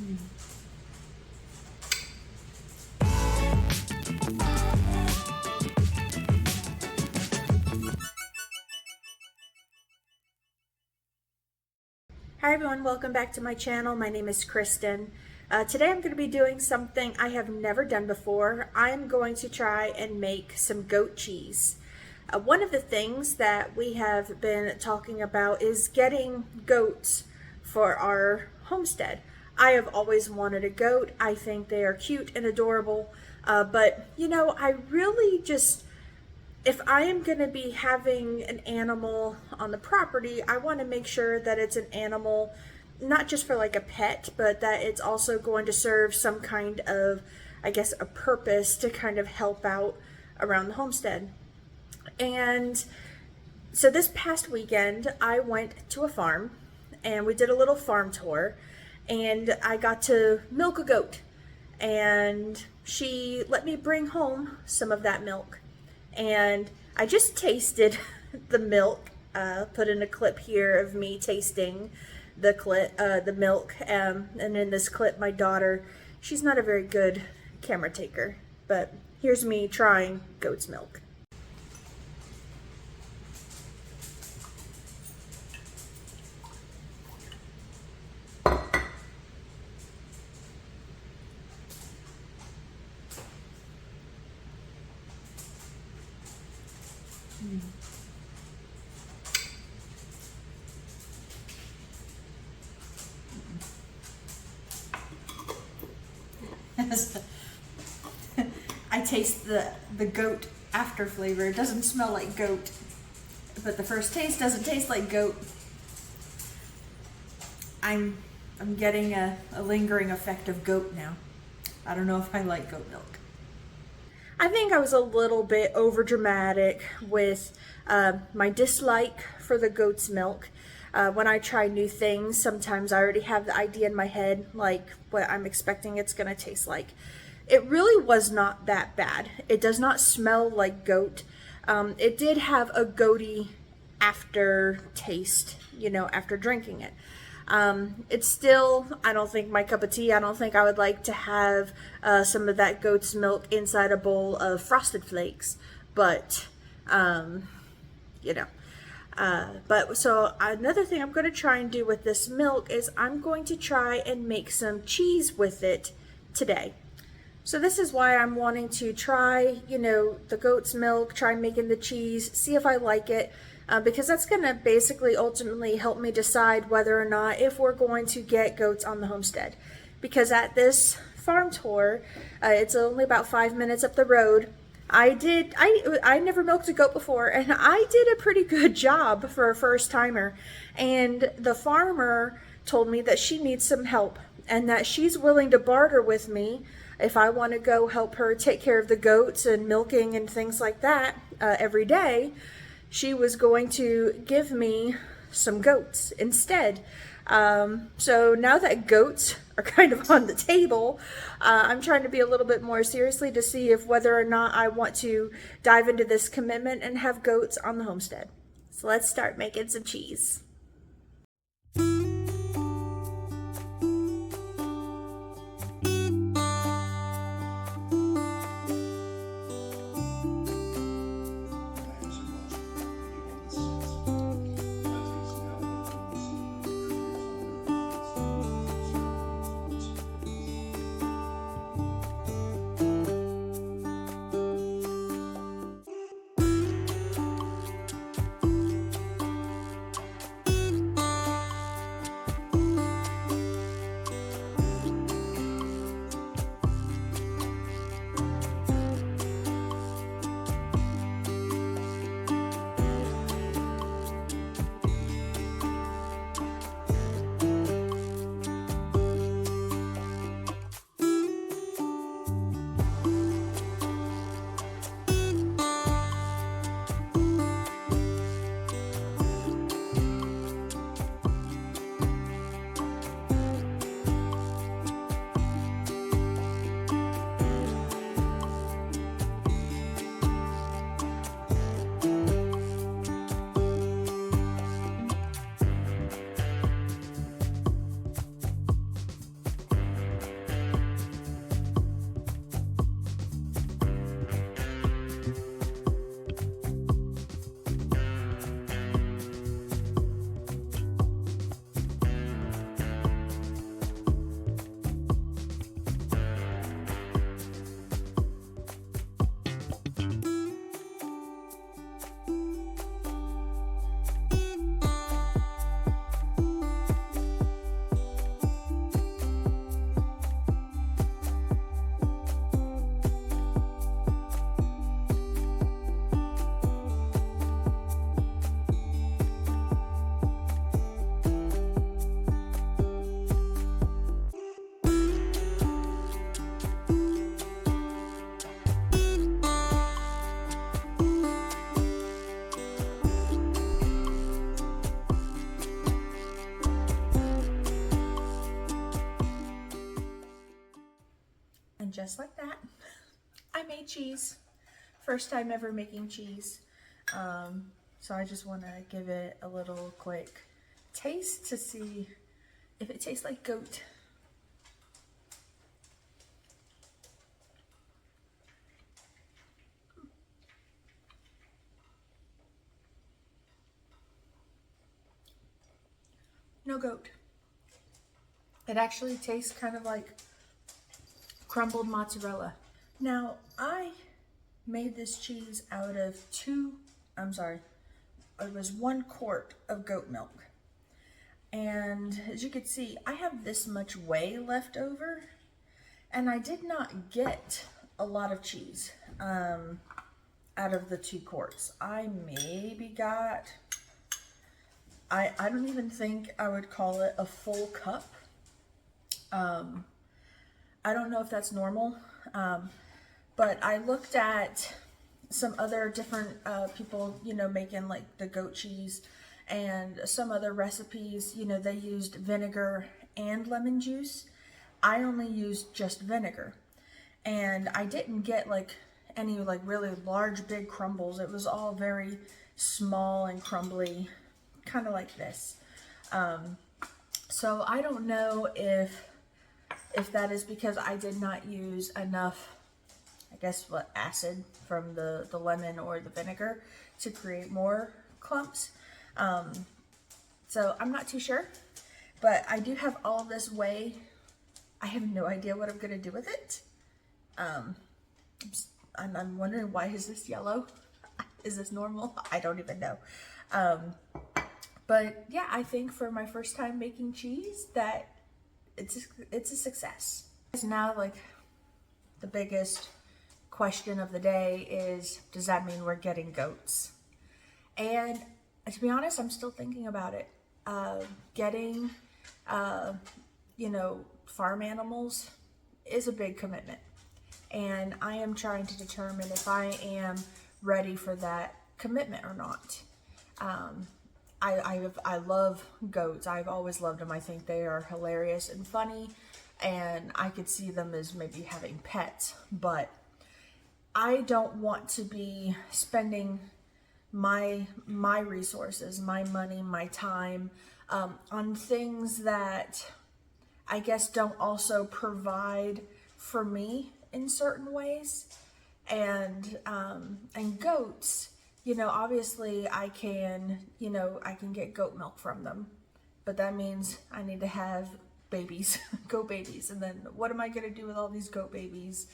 Hi everyone, welcome back to my channel. My name is Kristen. Today I'm going to be doing something I have never done before. I'm going to try and make some goat cheese. One of the things that we have been talking about is getting goats for our homestead. I have always wanted a goat. I think they are cute and adorable, but you know, I really just, if I am going to be having an animal on the property, I want to make sure that it's an animal not just for like a pet, but that it's also going to serve some kind of, I guess, a purpose to kind of help out around the homestead. And so this past weekend, I went to a farm and we did a little farm tour, and I got to milk a goat, and she let me bring home some of that milk. And I just tasted the milk, put in a clip here of me tasting the milk, and in this clip my daughter, she's not a very good camera taker, but here's me trying goat's milk. I taste the goat after flavor. It doesn't smell like goat, but the first taste doesn't taste like goat. I'm getting a lingering effect of goat now. I don't know if I like goat milk. I think I was a little bit over dramatic with my dislike for the goat's milk. When I try new things, sometimes I already have the idea in my head, like what I'm expecting it's gonna taste like. It really was not that bad. It does not smell like goat. It did have a goaty aftertaste, you know, after drinking it. It's still, I don't think, my cup of tea. I don't think I would like to have some of that goat's milk inside a bowl of Frosted Flakes, but, you know. But so another thing I'm going to try and do with this milk is I'm going to try and make some cheese with it today. So this is why I'm wanting to try, you know, the goat's milk, try making the cheese, see if I like it. Because that's going to basically ultimately help me decide whether or not if we're going to get goats on the homestead. Because at this farm tour, it's only about 5 minutes up the road, I never milked a goat before, and I did a pretty good job for a first timer. And the farmer told me that she needs some help and that she's willing to barter with me if I want to go help her take care of the goats and milking and things like that every day. She was going to give me some goats instead. So now that goats are kind of on the table, I'm trying to be a little bit more seriously to see if whether or not I want to dive into this commitment and have goats on the homestead. So let's start making some cheese. just like that, I made cheese. First time ever making cheese. So I just want to give it a little quick taste to see if it tastes like goat. No goat. It actually tastes kind of like crumbled mozzarella. Now, I made this cheese out of it was 1 quart of goat milk. And as you can see, I have this much whey left over, and I did not get a lot of cheese out of the 2 quarts. I maybe got, I don't even think I would call it a full cup. I don't know if that's normal, but I looked at some other different people, you know, making like the goat cheese, and some other recipes, you know, they used vinegar and lemon juice. I only used just vinegar, and I didn't get like any like really large big crumbles. It was all very small and crumbly, kind of like this. So I don't know if that is because I did not use enough, I guess, acid from the lemon or the vinegar to create more clumps. So I'm not too sure, but I do have all this whey. I have no idea what I'm gonna do with it. I'm wondering, why is this yellow? Is this normal? I don't even know. But yeah, I think for my first time making cheese that it's a success. Now, like, the biggest question of the day is, does that mean we're getting goats? And to be honest, I'm still thinking about it. Getting, you know, farm animals is a big commitment. And I am trying to determine if I am ready for that commitment or not. I love goats. I've always loved them. I think they are hilarious and funny, and I could see them as maybe having pets, but I don't want to be spending my resources, my money, my time on things that I guess don't also provide for me in certain ways. And goats, you know, obviously I can get goat milk from them, but that means I need to have babies, goat babies. And then what am I going to do with all these goat babies?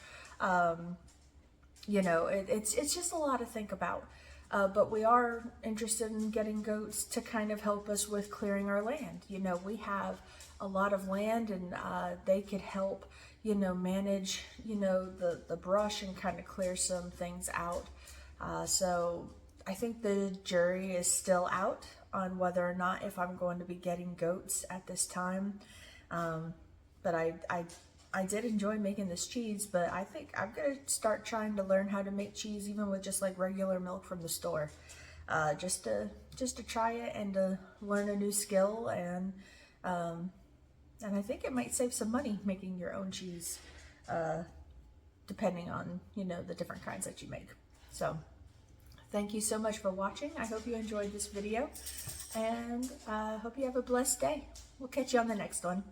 You know, it's just a lot to think about. But we are interested in getting goats to kind of help us with clearing our land. You know, we have a lot of land, and they could help, you know, manage, you know, the brush and kind of clear some things out. So I think the jury is still out on whether or not if I'm going to be getting goats at this time. But I did enjoy making this cheese, but I think I'm gonna start trying to learn how to make cheese even with just like regular milk from the store, just to try it and to learn a new skill. And I think it might save some money making your own cheese, depending on, you know, the different kinds that you make. So thank you so much for watching. I hope you enjoyed this video, and hope you have a blessed day. We'll catch you on the next one.